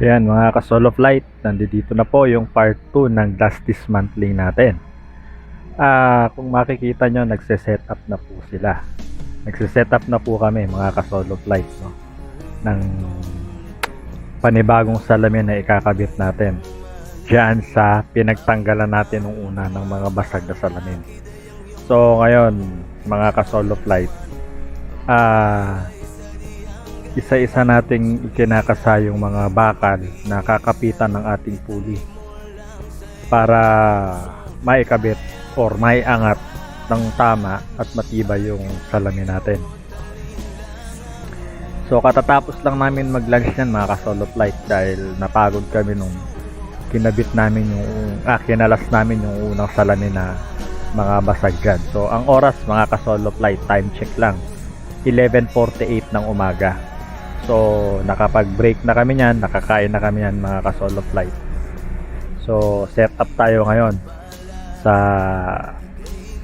Ayan mga ka-solo flight, nandito na po yung part 2 ng last dismantling natin. Kung makikita nyo, nagse-setup na po sila. Nagse-setup na po kami mga ka-solo flight, no, ng panibagong salamin na ikakabit natin diyan sa pinagtanggalan natin nung una ng mga basag na salamin. So ngayon mga ka-solo flight, isa-isa nating ikinakasa yung mga bakal na kakapitan ng ating pulley para maikabit or maiangat ng tama at matibay yung salamin natin. So katatapos lang namin mag-lunch yan mga ka-solo flight dahil napagod kami nung kinabit namin kinalas namin yung unang salamin na mga basag dyan. So ang oras mga ka-solo flight, time check lang, 11:48 ng umaga. So nakapag-break na kami niyan, nakakain na kami niyan mga ka-solo flight. So set up tayo ngayon sa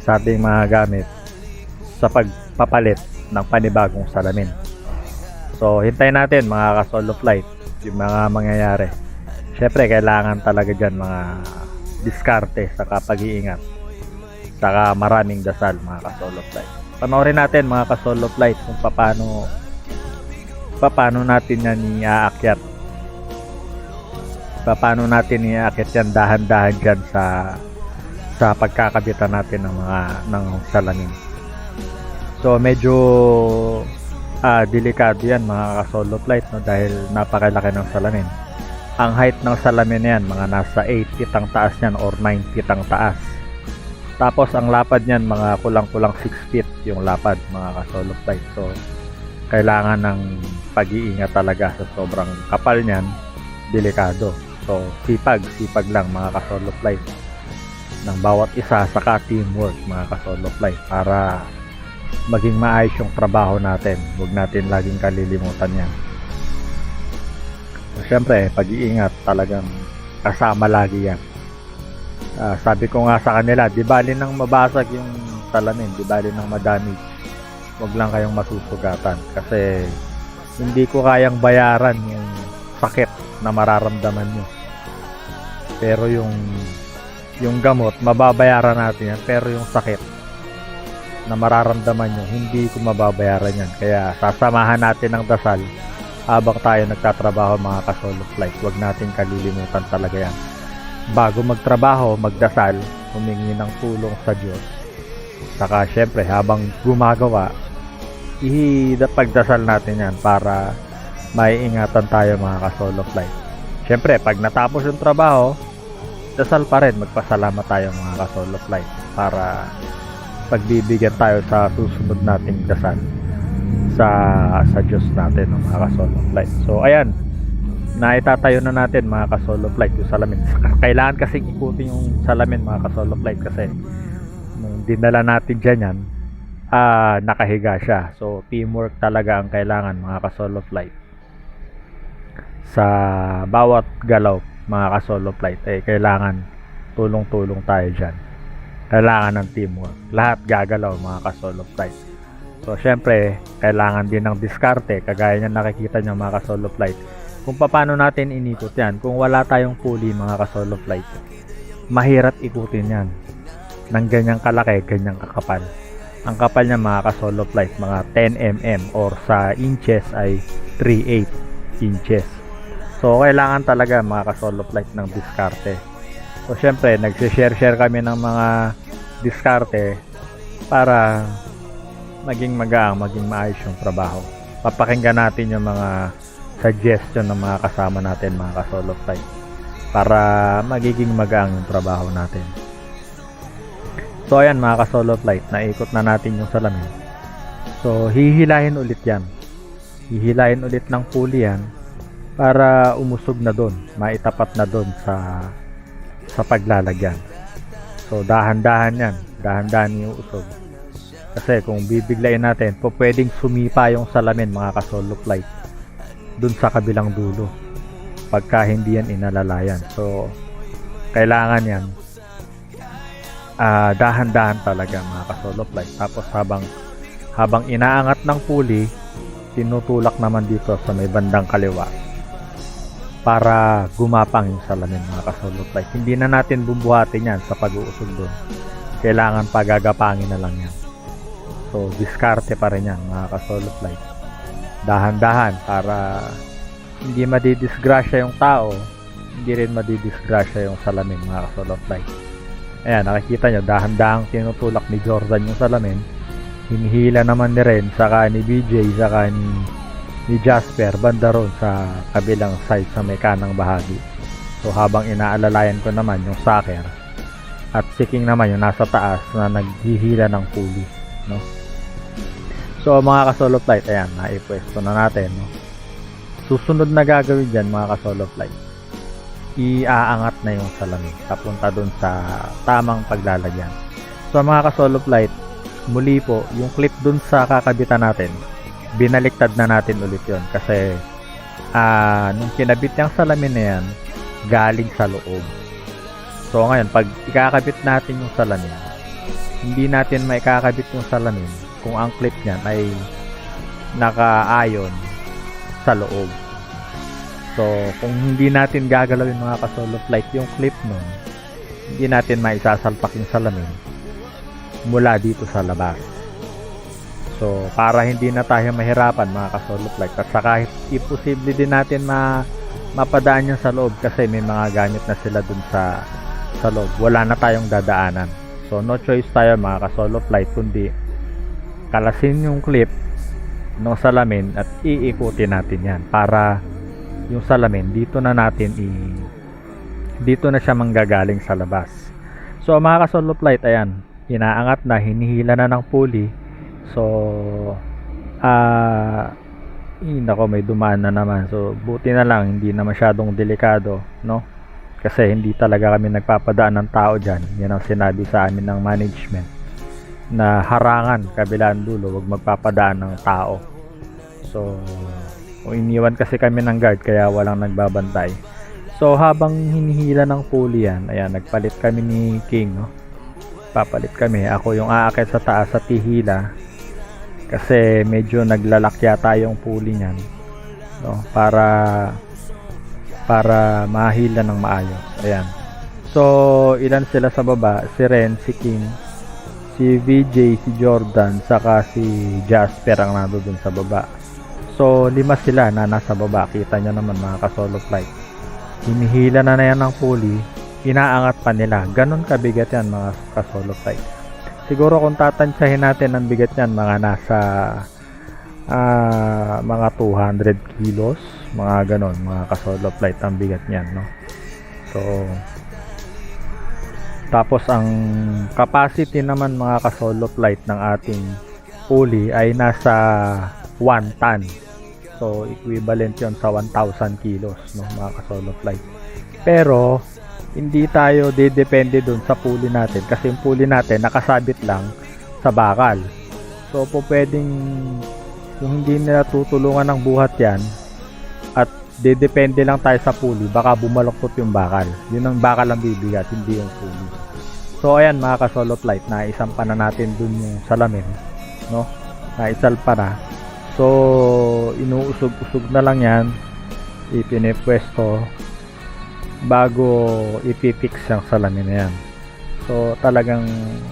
ating mga gamit sa pagpapalit ng panibagong salamin. So hintayin natin mga ka-solo flight yung mga mangyayari. Syempre kailangan talaga dyan mga diskarte sa pag-iingat, saka maraming dasal mga ka-solo flight. Panoorin natin mga ka-solo flight kung paano natin yan iaakyat. Paano natin iaakyat yan dahan-dahan dyan sa pagkakabitan natin ng salamin. So medyo delikado yan mga ka-solo flight, no, dahil napakalaki ng salamin. Ang height ng salamin yan mga nasa 8 feet ang taas yan or 9 feet ang taas. Tapos ang lapad niyan mga kulang-kulang 6 feet yung lapad mga ka-solo flight. So kailangan ng pag-iingat talaga sa sobrang kapal niyan, delikado. So sipag lang mga ka-solo flight ng bawat isa, saka teamwork mga ka-solo flight para maging maayos yung trabaho natin. Huwag natin laging kalilimutan yan. So syempre pag-iingat talagang kasama lagi yan. Sabi ko nga sa kanila, di bali nang mabasag yung salamin, di bali nang madamage, wag lang kayong masusugatan kasi hindi ko kayang bayaran yung sakit na mararamdaman nyo. Pero yung gamot mababayaran natin yan, pero yung sakit na mararamdaman nyo hindi ko mababayaran yan. Kaya sasamahan natin ng dasal habang tayo nagtatrabaho mga ka-solo flight. Wag natin kalilimutan talaga yan. Bago magtrabaho, magdasal, humingi ng tulong sa Diyos. Saka syempre habang gumagawa, pagdasal natin yan para maiingatan tayo mga ka-solo flight. Syempre pag natapos yung trabaho, dasal pa rin, magpasalamat tayo mga ka-solo flight para pagbibigyan tayo sa susunod nating dasal sa Diyos natin mga ka-solo flight. So ayan, naitatayo na natin mga ka-solo flight yung salamin. Kailangan kasing ikutin yung salamin mga ka-solo flight kasi nung dinala natin dyan yan, nakahiga siya. So teamwork talaga ang kailangan mga ka-solo flight. Sa bawat galaw mga ka-solo flight kailangan tulong-tulong tayo dyan. Kailangan ng teamwork. Lahat gagalaw mga ka-solo flight. So syempre kailangan din ng diskarte, kagaya niyan nakikita nyo mga ka-solo flight kung paano natin inikot yan. Kung wala tayong pulley mga ka-solo flight, mahirap ikutin yan ng ganyang kalaki, ganyang kakapal. Ang kapal niya mga ka-solo flight mga 10 mm or sa inches ay 3/8 inches. So kailangan talaga mga ka-solo flight ng diskarte. So syempre nagse-share kami ng mga diskarte para maging magaang, maging maayos yung trabaho. Papakinggan natin yung mga suggestion ng mga kasama natin mga ka-solo flight para magiging magaang yung trabaho natin. So ayan mga ka-solo flight, naikot na natin yung salamin. So hihilahin ulit yan. Hihilahin ulit ng pulley yan para umusog na doon, maitapat na doon sa paglalagyan. So dahan-dahan yan, dahan-dahan yung usog. Kasi kung bibiglayin natin, pwedeng sumipa yung salamin mga ka-solo flight dun sa kabilang dulo pagka hindi yan inalalayan. So kailangan yan dahan-dahan talaga mga ka-solo flight. Tapos habang inaangat ng pulley, tinutulak naman dito sa may bandang kaliwa para gumapang yung salamin mga ka-solo flight. Hindi na natin bubuhatin yan sa pag-uusog doon. Kailangan pagagapangin na lang yan. So diskarte pa rin yan mga ka-solo flight. Dahan-dahan para hindi madidisgrasya yung tao, hindi rin madidisgrasya yung salamin mga ka-solo flight. Ayan, nakikita nyo, dahan-dahang tinutulak ni Jordan yung salamin. Hinihila naman ni Ren, saka ni BJ, saka ni Jasper, banda ron sa kabilang side sa may kanang bahagi. So habang inaalalayan ko naman yung Saker, at si King naman yung nasa taas na naghihila ng pulley, no? So mga ka-solo flight, ayan, naipwesto na natin, no? Susunod na gagawin dyan mga ka-solo flight, iaangat na yung salamin papunta dun sa tamang paglalagyan. So mga ka-solo flight, muli po, yung clip dun sa kakabitan natin, binaliktad na natin ulit yon kasi nung kinabit yung salamin na yan, galing sa loob. So ngayon, pag ikakabit natin yung salamin, hindi natin maikakabit yung salamin kung ang clip niyan ay nakaayon sa loob. So kung hindi natin gagalawin mga ka-solo flight yung clip nun, hindi natin maisasalpak yung salamin mula dito sa labas. So para hindi na tayo mahirapan mga ka-solo flight, at saka imposible din natin mapadaan yan sa loob kasi may mga gamit na sila dun sa loob, wala na tayong dadaanan. So no choice tayo mga ka-solo flight kundi kalasin yung clip ng salamin at iikutin natin yan para yung salamin dito na siya manggagaling sa labas. So mga ka-solo flight, ayan, inaangat na, hinihila na ng pulley. So nako, may dumaan na naman. So buti na lang hindi na masyadong delikado, no? Kasi hindi talaga kami nagpapadaan ng tao dyan. Yan ang sinabi sa amin ng management, na harangan kabilang dulo, wag magpapadaan ng tao. So iniwan kasi kami ng guard kaya walang nagbabantay. So habang hinihila ng pulley yan, ayan, nagpalit kami ni King, no? Papalit kami, ako yung aakyat sa taas sa tihila kasi medyo naglalak yata yung pulley niyan, no? Para mahila ng maayos. Ayan. So ilan sila sa baba? Si Ren, si King, si VJ, si Jordan, saka si Jasper ang nandoon sa baba. So 5 sila na nasa baba. Kita nyo naman mga ka-solo flight, hinihila na yan ng pulley, inaangat pa nila. Ganon kabigat yan mga ka-solo flight. Siguro kung tatansyahin natin ang bigat yan, mga nasa mga 200 kilos, mga ganon, mga ka-solo flight ang bigat niyan, no? So tapos ang capacity naman mga ka-solo flight ng ating pulley ay nasa 1 ton. So equivalent yon sa 1,000 kilos, no, mga ka-solo flight. Pero hindi tayo depende dun sa pulley natin kasi yung pulley natin nakasabit lang sa bakal. So po pwedeng kung hindi nila tutulungan ng buhat yan at depende lang tayo sa pulley, baka bumaloktot yung bakal. Yun ang bakal ang bibigat, hindi yung pulley. So ayan mga ka-solo flight, naisampa na natin dun yung salamin, no? Naisalpa na. So inuusog-usog na lang yan, ipinipwesto bago ipipix ang salamin na yan. So talagang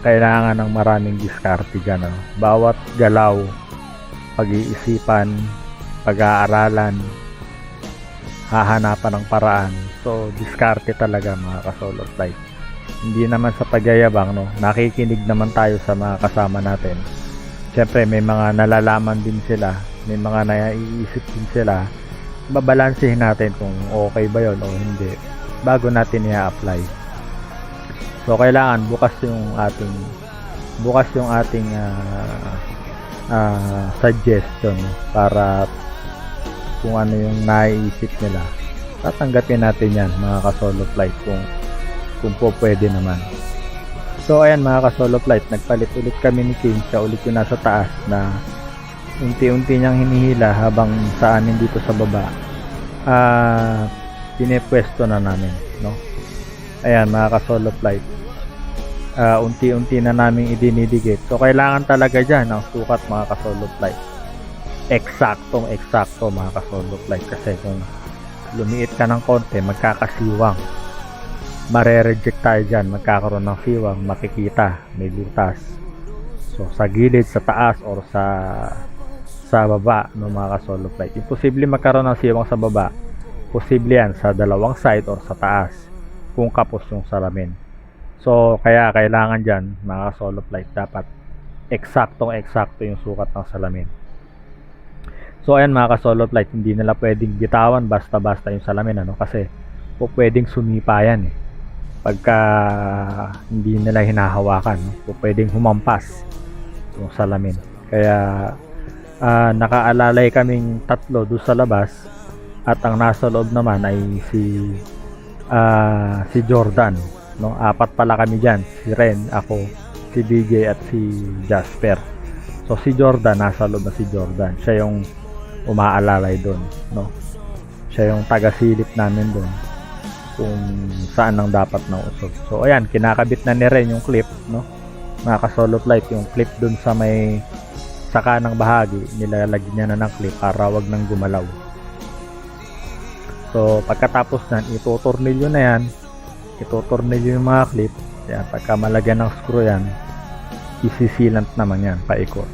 kailangan ng maraming diskarte dyan, no? Bawat galaw, pag-iisipan, pag-aaralan, hahanapan ng paraan. So diskarte talaga mga ka-solo flight. Hindi naman sa pagyayabang, no? Nakikinig naman tayo sa mga kasama natin. Siyempre may mga nalalaman din sila, may mga naiisip din sila. Babalansehin natin kung okay ba yon o hindi bago natin i-apply. So kailangan bukas yung ating suggestion para kung ano yung naiisip nila, tatanggapin natin yan mga ka-solo flight kung po pwede naman. So ayan mga ka-solo flight, nagpalit ulit kami ni King, siya ulit yung nasa taas na unti-unti niyang hinihila habang sa amin dito sa baba pinepwesto na namin, no? Ayan mga ka-solo flight, unti-unti na namin idinidikit. So kailangan talaga dyan ang sukat mga ka-solo flight, eksaktong mga ka-solo flight, kasi kung lumiit ka ng konti, magkakasiwang. Mare-reject tayo dyan, magkakaroon ng siwang, makikita, may butas. So, sa gilid, sa taas, or sa baba ng mga ka-solo flight. Imposible magkaroon ng siwang sa baba. Posible yan sa dalawang side or sa taas kung kapos yung salamin. So, kaya kailangan dyan, mga ka-solo flight, dapat eksaktong-eksakto yung sukat ng salamin. So, ayan mga ka-solo flight, hindi nila pwedeng bitawan basta-basta yung salamin, kasi po pwedeng sumipa yan, pagka hindi nila hinahawakan, po pwedeng humampas yung salamin. Kaya nakaalalay kaming tatlo doon sa labas, at ang nasa loob naman ay si Jordan, apat pala kami diyan, si Ren, ako, si DJ at si Jasper. So si Jordan, nasa loob na si Jordan, siya yung umaalalay doon, siya yung taga-silip namin doon kung saan ang dapat na usog. So ayan, kinakabit na ni Ren yung clip, mga ka-solo flight, yung clip doon sa may kanang bahagi, nilalagyan niya na ng clip para wag nang gumalaw. So pagkatapos nan, itutornilyo na yan, itutornilyo yung mga clip. Yan, pagka malagyan ng screw yan, isisilant naman yan paikot.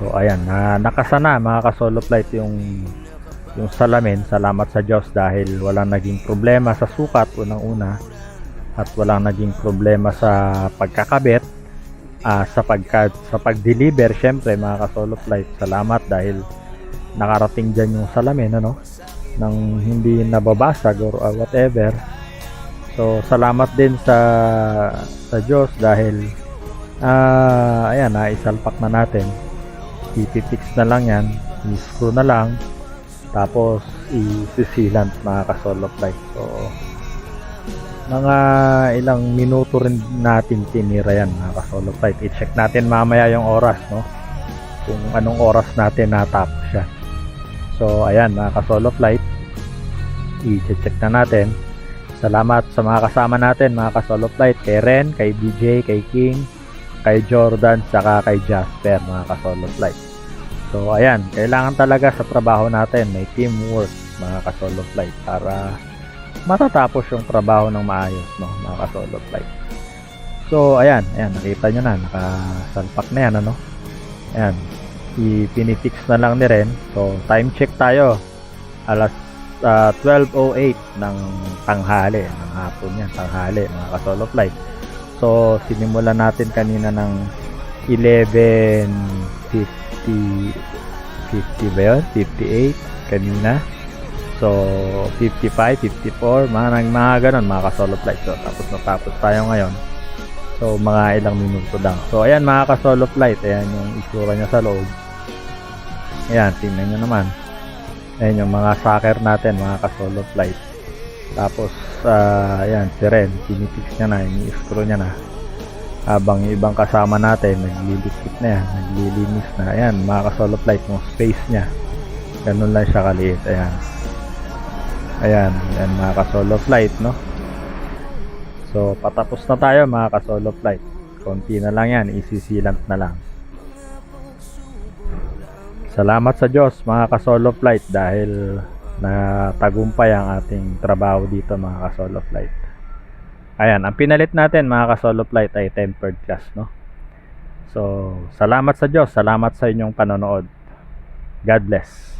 So ayan, nakasana mga ka-solo flight yung salamin. Salamat sa Diyos dahil walang naging problema sa sukat unang-una, at walang naging problema sa pagkakabit, sa pag-deliver. Syempre mga ka-solo flight, salamat dahil nakarating dyan yung salamin, nang hindi nababasag or whatever. So salamat din sa Diyos dahil ayan, naisalpak na natin. Ipipix na lang yan, i-screw na lang, tapos i-sealant mga ka-solo flight. So mga ilang minuto rin natin tinira yan mga ka-solo flight. I-check natin mamaya yung oras, kung anong oras natin natapos siya. So ayan mga ka-solo flight, i-check na natin. Salamat sa mga kasama natin mga ka-solo flight, kay Ren, kay DJ, kay King, kay Jordan, saka kay Jasper mga ka-solo flight. So ayan, kailangan talaga sa trabaho natin may teamwork mga ka-solo flight para matatapos yung trabaho ng maayos, mga ka-solo flight. So ayan, nakita nyo na, nakasalpak na yan, ayan, ipinifix na lang ni Ren. So time check tayo, alas 12:08 ng tanghali, ng hapon yan, tanghali mga ka-solo flight. So sinimulan natin kanina ng 11:50 ba yun? 58 kanina. So 55, 54, mga ganun mga ka-solo flight. So tapos tayo ngayon. So mga ilang minuto lang. So ayan mga ka-solo flight, ayan yung itsura niya sa loob. Ayan, tingnan nyo naman. Ayan yung mga sucker natin mga ka-solo flight. Tapos ayan, si Ren, pinipix niya na, ini-screw niya na. Habang yung ibang kasama natin naglilikit na yan, naglilinis na. Ayan mga ka-solo flight, yung space niya ganun lang siya kaliit. Ayan mga ka-solo flight, so patapos na tayo mga ka-solo flight, konti na lang yan, isisilant na lang. Salamat sa Diyos mga ka-solo flight dahil natagumpay ang ating trabaho dito mga ka-solo flight. Ayan, ang pinalit natin mga ka-solo flight ay tempered glass, So salamat sa Diyos, salamat sa inyong panonood. God bless.